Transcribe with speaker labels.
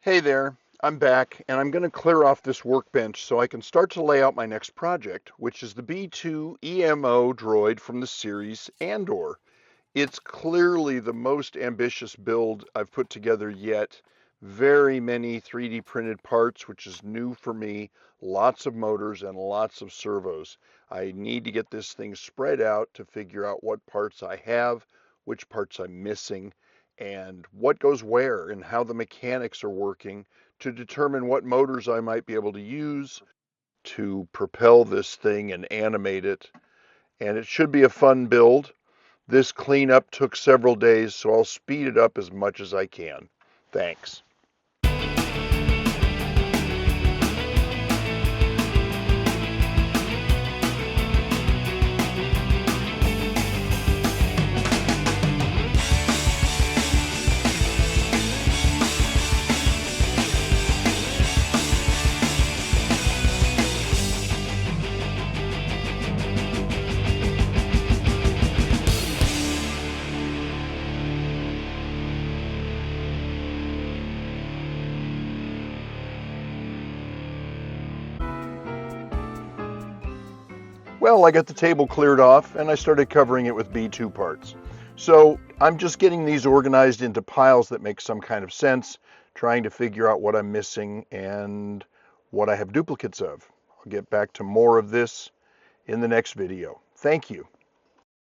Speaker 1: Hey there, I'm back and I'm going to clear off this workbench so I can start to lay out my next project, which is the B2 EMO droid from the series Andor. It's clearly the most ambitious build I've put together yet. Very many 3D printed parts, which is new for me, lots of motors and lots of servos. I need to get this thing spread out to figure out what parts I have, which parts I'm missing, and what goes where and how the mechanics are working to determine what motors I might be able to use to propel this thing and animate it. And it should be a fun build. This cleanup took several days, so I'll speed it up as much as I can. Thanks. Well, I got the table cleared off and I started covering it with B2 parts. So I'm just getting these organized into piles that make some kind of sense, trying to figure out what I'm missing and what I have duplicates of. I'll get back to more of this in the next video. Thank you.